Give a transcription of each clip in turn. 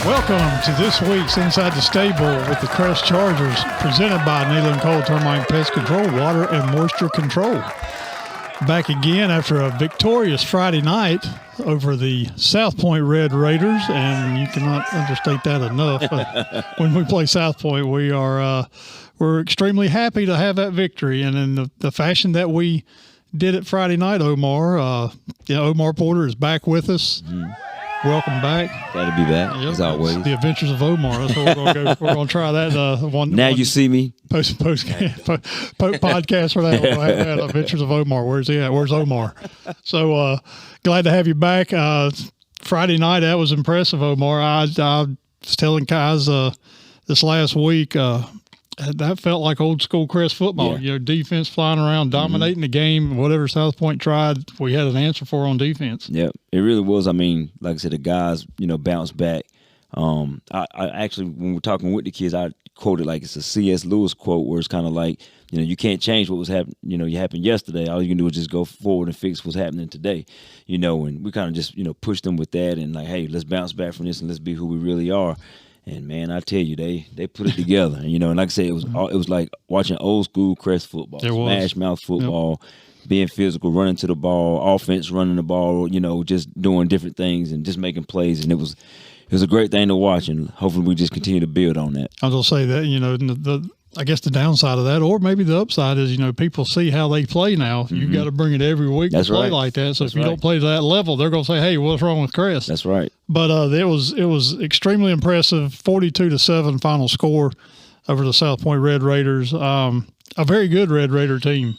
Welcome to this week's Inside the Stable with the Crest Chargers, presented by Neal & Cole Termite Pest Control, Water and Moisture Control. Back again after a victorious Friday night over the South Point Red Raiders, and you cannot understate that enough. When we play South Point, we're extremely happy to have that victory, and in the fashion that we did it Friday night, Omar. Omar Porter is back with us. Welcome back. Glad to be back, as always. The Adventures of Omar. That's what we're going to go. We're going to try that one. Now you see me. Post podcast for that. We'll have that Adventures of Omar. Where's he at? Where's Omar? So glad to have you back. Friday night, that was impressive, Omar. I was telling guys this last week, that felt like old school Crest football. Yeah. Defense flying around, dominating the game. Whatever South Point tried, we had an answer for on defense. Yeah, it really was. I mean, like I said, the guys, bounced back. I actually, when we're talking with the kids, I quoted like it's a C.S. Lewis quote where it's kind of like, you can't change what was happening. You happened yesterday. All you can do is just go forward and fix what's happening today. And we kind of just, pushed them with that and like, hey, let's bounce back from this and let's be who we really are. And man, I tell you, they put it together. And like I said, it was like watching old school Crest football, smash mouth football, being physical, running to the ball, offense running the ball, just doing different things and just making plays. And it was a great thing to watch. And hopefully we just continue to build on that. I was gonna say that I guess the downside of that, or maybe the upside is, people see how they play now. Mm-hmm. You've got to bring it every week to play like that. So if you don't play to that level, they're going to say, hey, what's wrong with Crest? That's right. But it was extremely impressive, 42-7 final score over the South Point Red Raiders. A very good Red Raider team.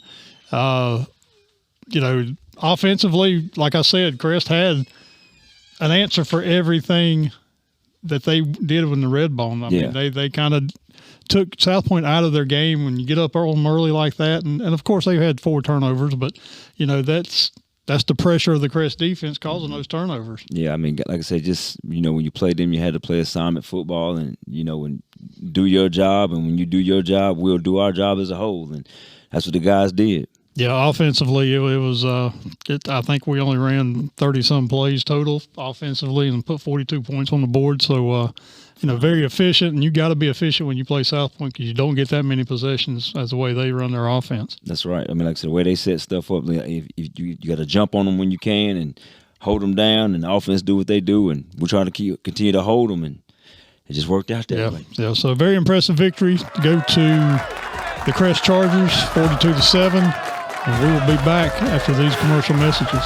Offensively, like I said, Crest had an answer for everything that they did in the red bone. I mean, they kind of took South Point out of their game when you get up early like that. And of course, they've had 4 turnovers, but, that's the pressure of the Crest defense causing those turnovers. Yeah, I mean, like I said, just, when you played them, you had to play assignment football and, and do your job. And when you do your job, we'll do our job as a whole. And that's what the guys did. Yeah, offensively, it was I think we only ran 30-some plays total offensively and put 42 points on the board. So, very efficient, and you got to be efficient when you play South Point because you don't get that many possessions as the way they run their offense. That's right. I mean, like I said, the way they set stuff up, if you got to jump on them when you can and hold them down, and the offense do what they do, and we're trying to continue to hold them, and it just worked out that way. Yeah, so a very impressive victory to go to the Crest Chargers, 42-7, and we will be back after these commercial messages.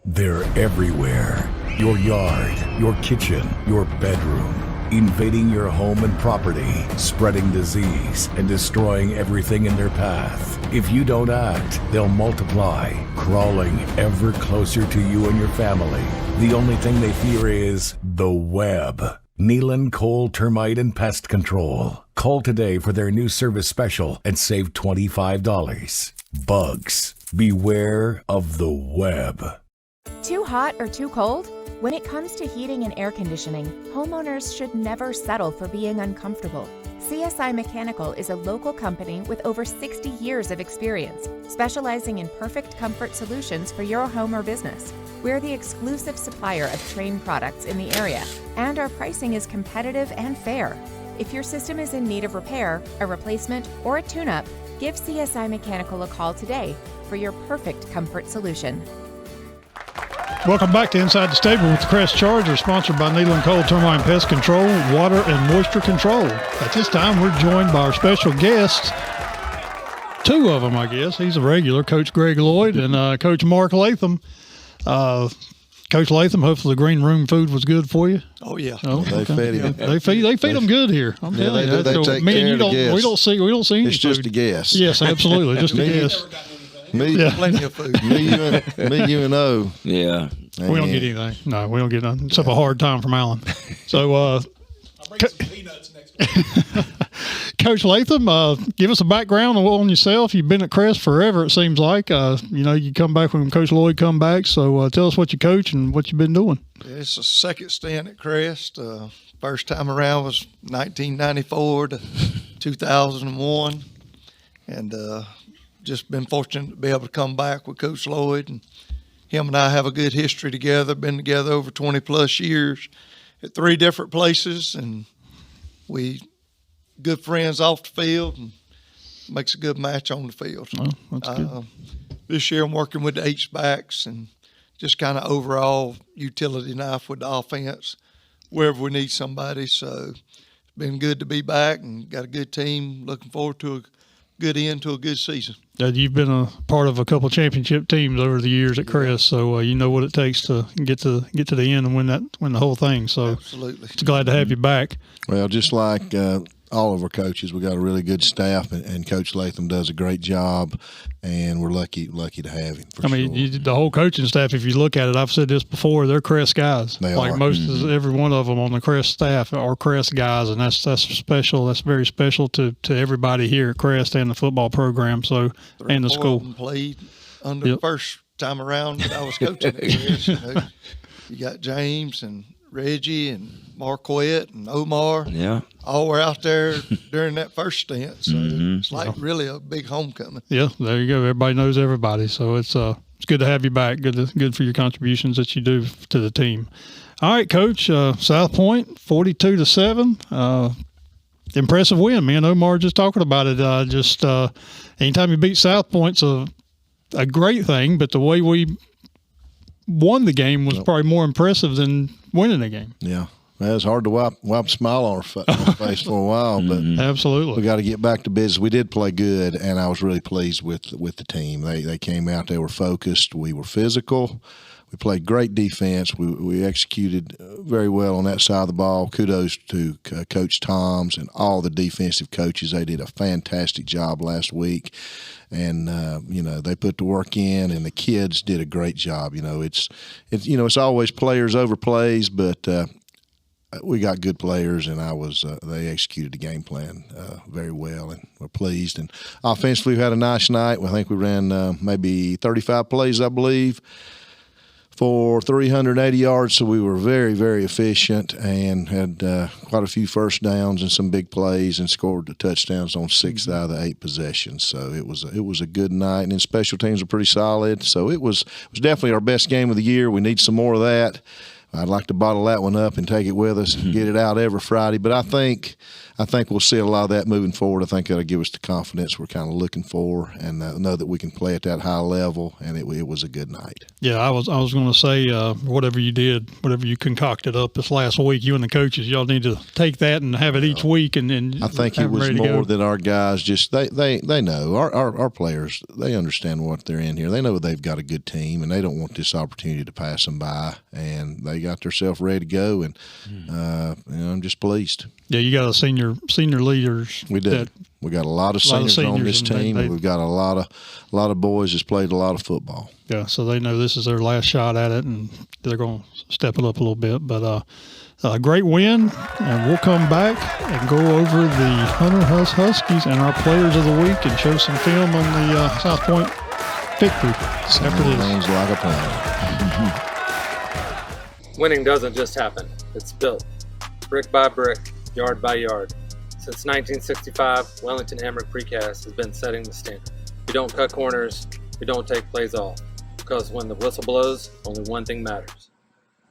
They're everywhere. Your yard, your kitchen, your bedroom. Invading your home and property, spreading disease, and destroying everything in their path. If you don't act, they'll multiply, crawling ever closer to you and your family. The only thing they fear is the web. Neal & Cole Termite and Pest Control. Call today for their new service special and save $25. Bugs, beware of the web. Too hot or too cold? When it comes to heating and air conditioning, homeowners should never settle for being uncomfortable. CSI Mechanical is a local company with over 60 years of experience, specializing in perfect comfort solutions for your home or business. We're the exclusive supplier of Trane products in the area, and our pricing is competitive and fair. If your system is in need of repair, a replacement, or a tune-up, give CSI Mechanical a call today for your perfect comfort solution. Welcome back to Inside the Stable with the Crest Chargers, sponsored by Neal & Cole Termite Pest Control, Water and Moisture Control. At this time, we're joined by our special guests, 2 of them, I guess. He's a regular, Coach Greg Lloyd and Coach Mark Latham. Coach Latham, hopefully the green room food was good for you. Oh yeah, they fed him. They feed them good here. I'm telling you. They so take me care and you of the don't. guests. We don't see any It's food. just a guess. Yes, absolutely, just a guess. Plenty of food. me, you, and O. Yeah. We don't get anything. No, we don't get nothing. Except a hard time from Alan. So, I'll bring some peanuts next week. Coach Latham, give us a background on yourself. You've been at Crest forever, it seems like. You come back when Coach Lloyd come back. So tell us what you coach and what you've been doing. It's a second stint at Crest. First time around was 1994 to 2001. And just been fortunate to be able to come back with Coach Lloyd and him and I have a good history together, been together over 20-plus years at 3 different places, and we good friends off the field and makes a good match on the field. Oh, that's good. This year I'm working with the H-backs and just kind of overall utility knife with the offense wherever we need somebody. So it's been good to be back and got a good team. Looking forward to a good end to a good season. You've been a part of a couple championship teams over the years at Crest, so you know what it takes to get to the end and win the whole thing. So absolutely, it's glad to have you back. Well, just like all of our coaches, we got a really good staff, and Coach Latham does a great job, and we're lucky to have him. I mean, the whole coaching staff, if you look at it, I've said this before, they're Crest guys. They like are. Most every one of them on the Crest staff are Crest guys, and that's special. That's very special to everybody here at Crest and the football program. So and the school played under the first time around that I was coaching at Crest. You got James and Reggie and Marquette and Omar. Yeah. All were out there during that first stint. So it's like really a big homecoming. Yeah, there you go. Everybody knows everybody. So it's good to have you back. Good for your contributions that you do to the team. All right, Coach, South Point, 42-7. Impressive win, man. Omar just talking about it. Anytime you beat South Point's a great thing, but the way we won the game was probably more impressive than winning the game. Yeah. Well, it was hard to wipe a smile on our face for a while, but absolutely, we got to get back to business. We did play good, and I was really pleased with the team. They came out, they were focused, we were physical, we played great defense, we executed very well on that side of the ball. Kudos to Coach Toms and all the defensive coaches. They did a fantastic job last week, and they put the work in, and the kids did a great job. It's always players over plays, but we got good players, and they executed the game plan very well, and we're pleased. And offensively, we had a nice night. I think we ran maybe 35 plays, I believe, for 380 yards. So we were very, very efficient and had quite a few first downs and some big plays, and scored the touchdowns on 6 out of the 8 possessions. So it was a good night, and then special teams were pretty solid. So it was definitely our best game of the year. We need some more of that. I'd like to bottle that one up and take it with us and get it out every Friday. But I think we'll see a lot of that moving forward. I think that'll give us the confidence we're kind of looking for, and know that we can play at that high level. And it was a good night. Yeah, I was going to say whatever you did, whatever you concocted up this last week, you and the coaches, y'all need to take that and have it each week. And I think it was more that our guys just they know our players. They understand what they're in here. They know they've got a good team, and they don't want this opportunity to pass them by. And they got themselves ready to go, and I'm just pleased. Yeah, you got a senior leaders. We did. We got a lot of seniors on this team, and we've got a lot of boys that's played a lot of football. Yeah, so they know this is their last shot at it, and they're going to step it up a little bit. But a great win, and we'll come back and go over the Hunter Huss Huskies and our players of the week, and show some film on the South Point victory. Sounds like a plan. Winning doesn't just happen. It's built, brick by brick, yard by yard. Since 1965, Wellington Hamrick Precast has been setting the standard. We don't cut corners, we don't take plays off, because when the whistle blows, only one thing matters.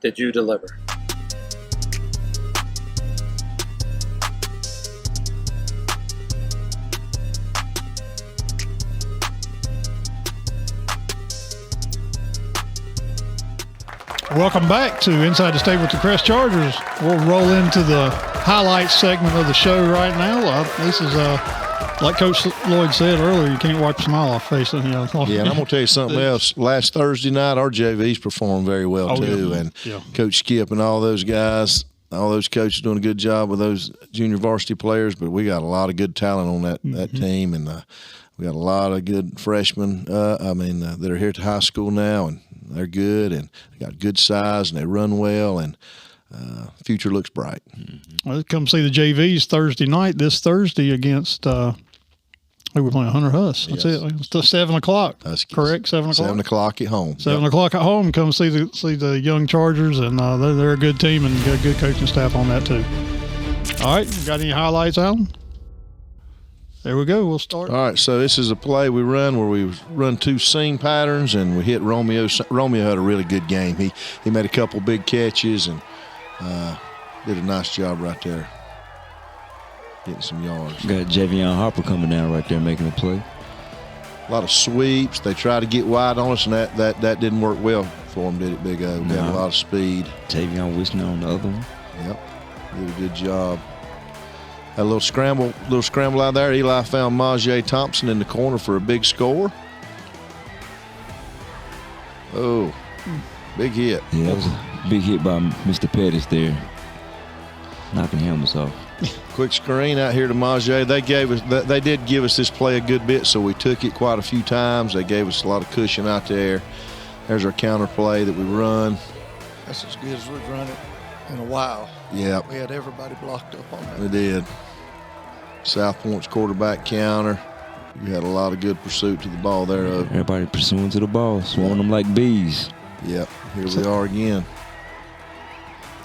Did you deliver? Welcome back to Inside the State with the Crest Chargers. We'll roll into the highlights segment of the show right now. This is, like Coach Lloyd said earlier, you can't wipe a smile off face. Yeah, and I'm going to tell you something else. Last Thursday night, our JVs performed very well, too. Yeah. And Coach Skip and all those guys, all those coaches doing a good job with those junior varsity players. But we got a lot of good talent on that team, and we got a lot of good freshmen, that are here at the high school now, and they're good, and they got good size, and they run well, and future looks bright. Well, come see the JVs Thursday night, this Thursday against who we're playing, Hunter Huss. That's it. It's the 7 o'clock. Huskies. Correct, 7 o'clock. 7 o'clock at home. 7 o'clock at home. Come see the young Chargers, and they're a good team, and got a good coaching staff on that too. All right, got any highlights, Alan? There we go. We'll start. All right, so this is a play we run where we run 2 seam patterns, and we hit Romeo. Romeo had a really good game. He made a couple big catches and did a nice job right there, getting some yards. Got Javion Harper coming down right there making a play. A lot of sweeps. They tried to get wide on us, and that didn't work well for them, did it, Big O? Got a lot of speed. Tavion Whitney on the other one. Yep, did a good job. Had a little scramble out there. Eli found Majay Thompson in the corner for a big score. Oh, big hit. Yeah, that was a big hit by Mr. Pettis there, knocking helmets off. Quick screen out here to Majay. They did give us this play a good bit, so we took it quite a few times. They gave us a lot of cushion out there. There's our counter play that we run. That's as good as we've run it in a while. Yeah, we had everybody blocked up on that. We did. South Point's quarterback counter. You had a lot of good pursuit to the ball there. Everybody pursuing to the ball, swarming them like bees. Yep, here we are again.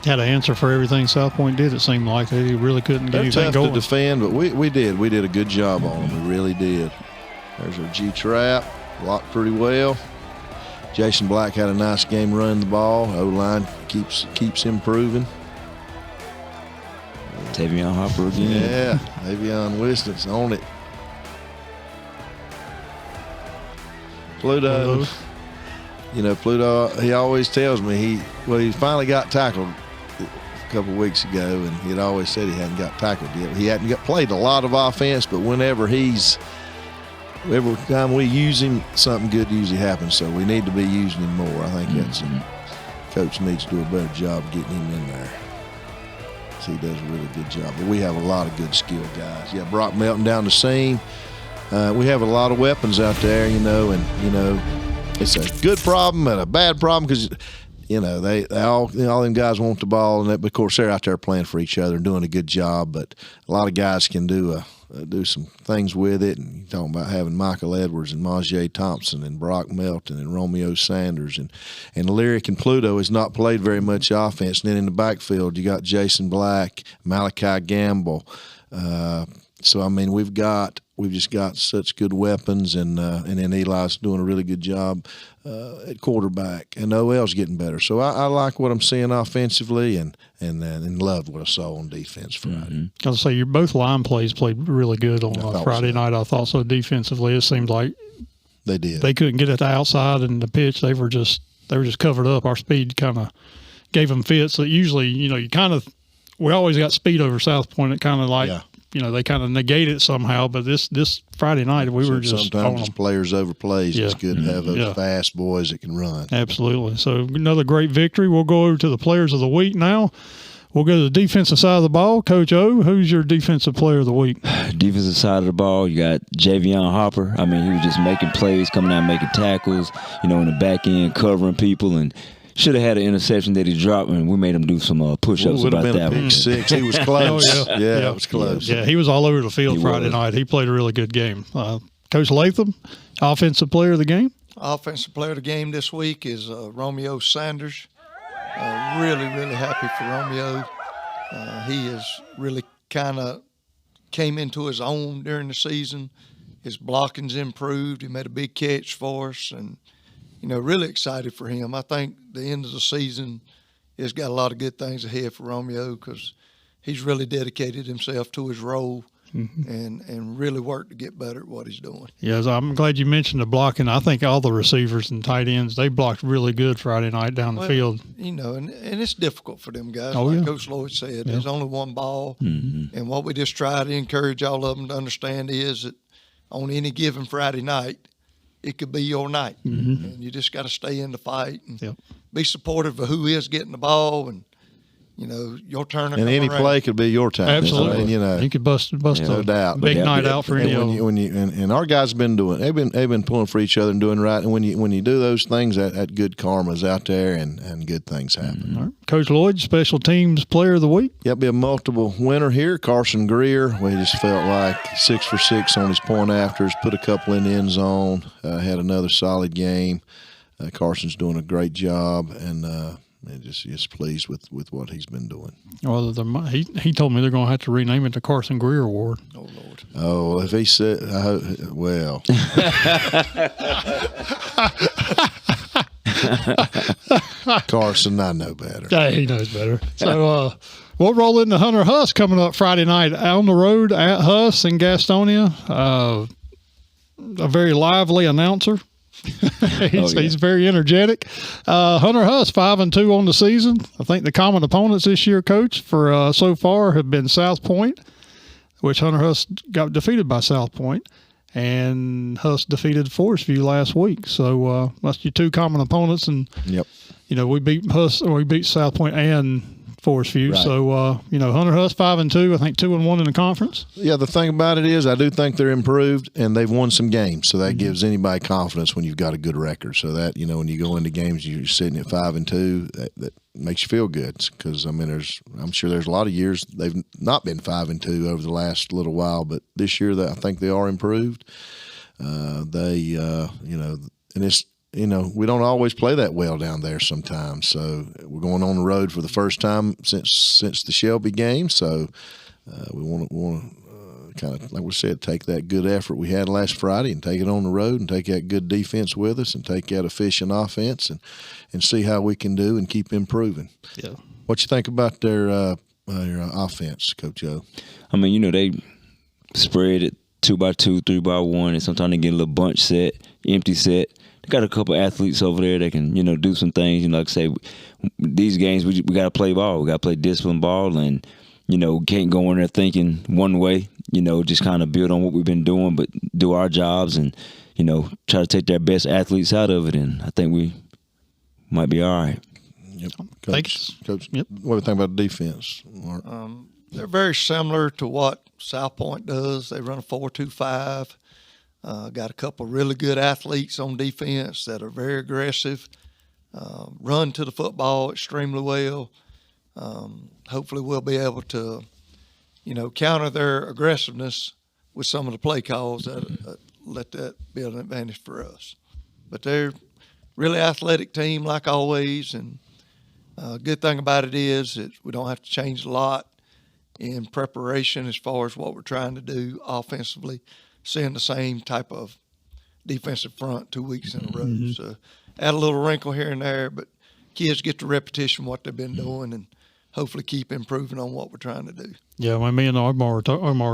Had an answer for everything South Point did, it seemed like. They really couldn't get anything tough going. to defend, but we did. We did a good job on them. We really did. There's our G-trap. Blocked pretty well. Jason Black had a nice game running the ball. O-line keeps improving. Tavion Harper again. Yeah, Tavion Wiston's on it. Pluto. You know, Pluto, he always tells me he finally got tackled a couple of weeks ago, and he'd always said he hadn't got tackled yet. He hadn't played a lot of offense, but every time we use him, something good usually happens. So we need to be using him more. I think coach needs to do a better job getting him in there. He does a really good job. But we have a lot of good skilled guys. Yeah, Brock Melton down the seam. We have a lot of weapons out there, and it's a good problem and a bad problem because they all them guys want the ball, and of course they're out there playing for each other and doing a good job. But a lot of guys can do some things with it. And you're talking about having Michael Edwards and Majay Thompson and Brock Melton and Romeo Sanders and Lyric and Pluto has not played very much offense. And then in the backfield you got Jason Black, Malachi Gamble. So I mean we've just got such good weapons, and then Eli's doing a really good job at quarterback, and OL's getting better. So I like what I'm seeing offensively, and loved what I saw on defense Friday. I'll say both line plays played really good on Friday night. I thought so. Defensively, it seemed like they did. They couldn't get it outside and the pitch. They were just covered up. Our speed kind of gave them fits. So usually, we always got speed over South Point. It kind of like. Yeah. They kind of negate it somehow, but this Friday night we were just sometimes players overplays. Yeah. It's good to have those fast boys that can run. Absolutely. So another great victory. We'll go over to the players of the week now. We'll go to the defensive side of the ball. Coach O, who's your defensive player of the week? Defensive side of the ball, you got Javion Harper. I mean, he was just making plays, coming out making tackles, in the back end, covering people, and should have had an interception that he dropped, and we made him do some push-ups about that. Would have been a pick six. He was close. It was close. Yeah, he was all over the field Friday night. He played a really good game. Coach Latham, offensive player of the game? Offensive player of the game this week is Romeo Sanders. Really, really happy for Romeo. He has really kind of came into his own during the season. His blocking's improved. He made a big catch for us, and really excited for him. I think the end of the season has got a lot of good things ahead for Romeo because he's really dedicated himself to his role and really worked to get better at what he's doing. Yes, I'm glad you mentioned the blocking. I think all the receivers and tight ends, they blocked really good Friday night down the field. And it's difficult for them guys. Coach Lloyd said, there's only one ball. And what we just try to encourage all of them to understand is that on any given Friday night, it could be your night, and you just got to stay in the fight and be supportive of who is getting the ball, and your turn. And any play could be your time. Absolutely, you could bust no doubt. Big night out for any of them. And our guys have been doing. They've been pulling for each other and doing right. And when you do those things, that good karma's out there, and good things happen. Right. Coach Lloyd, special teams player of the week. Yep, be a multiple winner here. Carson Greer. We just felt like 6 for 6 on his point afters. Put a couple in the end zone. Had another solid game. Carson's doing a great job, and and just pleased with what he's been doing. Well, he told me they're going to have to rename it the Carson Greer Award. Oh, Lord. Oh, if he said, well. Carson, I know better. Yeah, he knows better. So we'll roll into Hunter Huss coming up Friday night on the road at Huss in Gastonia. A very lively announcer. He's very energetic. Hunter Huss 5-2 on the season. I think the common opponents this year, Coach, for so far have been South Point, which Hunter Huss got defeated by South Point, and Huss defeated Forest View last week. So that's your two common opponents, and yep. We beat we beat South Point and Forest View. Right. So Hunter Huss 5-2. I think 2-1 in the conference. Yeah, the thing about it is, I do think they're improved, and they've won some games. So that gives anybody confidence when you've got a good record. So that when you go into games, you're sitting at 5-2. That makes you feel good, because I'm sure there's a lot of years they've not been 5-2 over the last little while, but this year I think they are improved. And it's. We don't always play that well down there sometimes. So we're going on the road for the first time since the Shelby game. So we want to kind of, like we said, take that good effort we had last Friday and take it on the road and take that good defense with us and take that efficient offense and see how we can do and keep improving. Yeah. What you think about their offense, Coach Joe? I mean, they spread it 2x2, 3x1, and sometimes they get a little bunch set, empty set. They got a couple athletes over there that can, do some things. Like I say, these games we got to play ball. We got to play discipline ball, and can't go in there thinking one way. Just kind of build on what we've been doing, but do our jobs and try to take their best athletes out of it. And I think we might be all right. Yep. Thanks. Coach, yep. What do you think about the defense? They're very similar to what South Point does. They run a 4-2-5. Got a couple of really good athletes on defense that are very aggressive, run to the football extremely well. Hopefully we'll be able to, counter their aggressiveness with some of the play calls that let that be an advantage for us. But they're really athletic team like always, and good thing about it is that we don't have to change a lot in preparation as far as what we're trying to do offensively. Seeing the same type of defensive front 2 weeks in a row. Mm-hmm. So add a little wrinkle here and there, but kids get the repetition of what they've been doing and hopefully keep improving on what we're trying to do. Yeah, when me and Omar were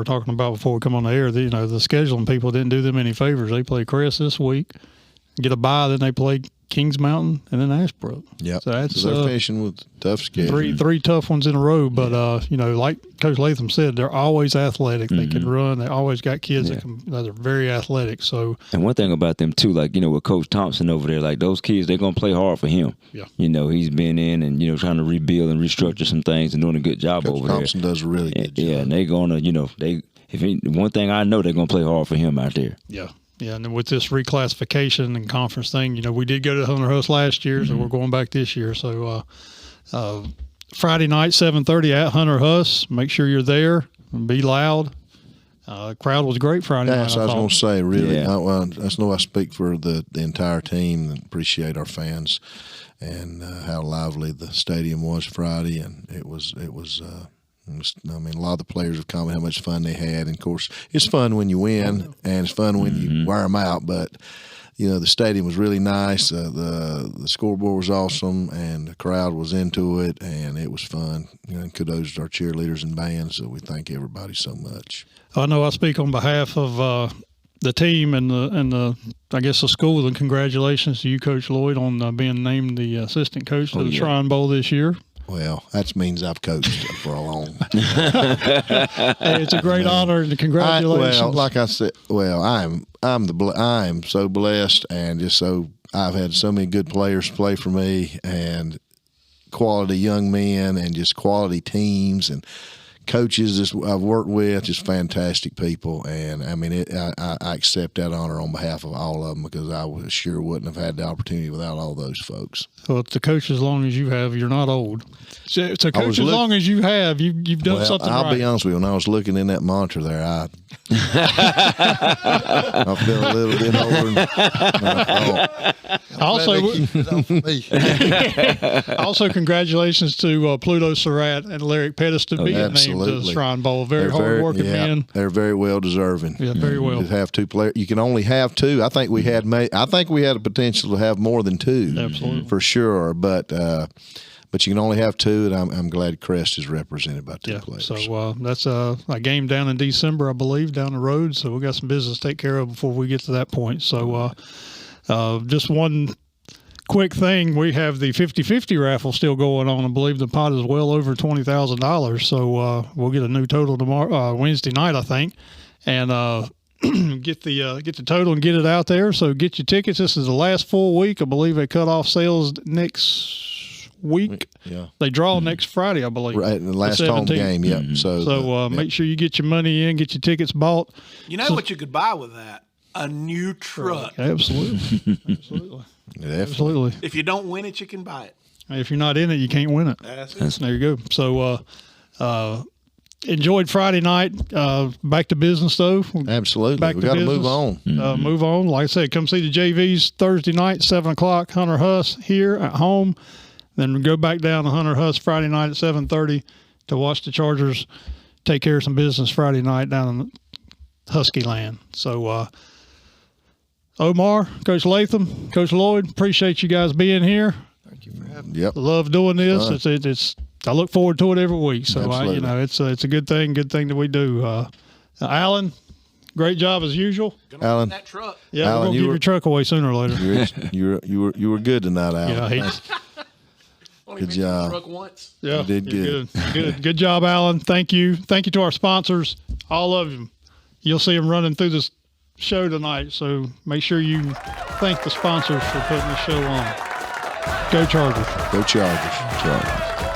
talking about before we come on the air, the scheduling people didn't do them any favors. They played Crest this week, get a bye, then they played Kings Mountain, and then Ashbrook. Yeah, so that's they're finishing with tough schedule. Three tough ones in a row, but like Coach Latham said, they're always athletic. Mm-hmm. They can run. They always got kids that are very athletic. So, and one thing about them too, like with Coach Thompson over there, like those kids, they're gonna play hard for him. Yeah, he's been in and trying to rebuild and restructure some things and doing a good job Coach over Thompson there. does a really good job. Yeah, and they're gonna, one thing I know, they're gonna play hard for him out there. Yeah. Yeah, and then with this reclassification and conference thing, we did go to Hunter Huss last year, so we're going back this year. So Friday night, 7:30 at Hunter Huss. Make sure you're there and be loud. Crowd was great Friday night. That's what I was going to say, really. Yeah. I speak for the entire team and appreciate our fans and how lively the stadium was Friday, and it was a lot of the players have commented how much fun they had. And, of course, it's fun when you win and it's fun when you wear them out. But, the stadium was really nice. The scoreboard was awesome, and the crowd was into it, and it was fun. And kudos to our cheerleaders and bands. So we thank everybody so much. I know I speak on behalf of the team and the school, and congratulations to you, Coach Lloyd, on being named the assistant coach to the Shrine Bowl this year. Well, that means I've coached for a long time. Hey, it's a great honor, and congratulations. Like I said, I am so blessed, and I've had so many good players play for me, and quality young men, and just quality teams, and coaches I've worked with, just fantastic people, and I mean, I accept that honor on behalf of all of them because I sure wouldn't have had the opportunity without all those folks. Well, it's a coach as long as you have, you're not old. It's a coach as long as you have, you've done something right. I'll be honest with you. When I was looking in that monitor there, I feel a little bit older than I thought. Also, congratulations to Pluto Surratt and Lyric Pettis to be named to the Shrine Bowl. Very hard-working men. They're very well deserving. Yeah, very well. You have 2 players. You can only have 2. I think we had a potential to have more than 2. Absolutely, for sure. But you can only have 2, and I'm glad Crest is represented by 2 players. So that's a game down in December, I believe, down the road. So we got some business to take care of before we get to that point. So just one quick thing, we have the 50-50 raffle still going on. I believe the pot is well over $20,000. So we'll get a new total tomorrow, Wednesday night, I think, and get the total and get it out there. So get your tickets. This is the last full week. I believe they cut off sales next week. Yeah, they draw next Friday, I believe. Right, the last home game. Yep. So make sure you get your money in, get your tickets bought. You know what you could buy with that? A new truck. Absolutely. Absolutely. Absolutely. If you don't win it, you can buy it. If you're not in it, you can't win it. That's it. There you go. So enjoyed Friday night. Back to business, though. Absolutely. We got to move on. Move on. Like I said, come see the JVs Thursday night, 7 o'clock, Hunter Huss here at home. Then we go back down to Hunter Huss Friday night at 7:30 to watch the Chargers take care of some business Friday night down in Husky land. So, Omar, Coach Latham, Coach Lloyd, appreciate you guys being here. Thank you for having me. Yep. Love doing this. It's I look forward to it every week. So it's a good thing that we do. Alan, great job as usual. Alan, that truck. Yeah, Alan, we're gonna give your truck away sooner or later. You were good tonight, Alan. Yeah, good job. Truck once. Yeah, you did good. Good job, Alan. Thank you to our sponsors, all of them. You'll see them running through this show tonight. So make sure you thank the sponsors for putting the show on. Go Chargers. Go Chargers.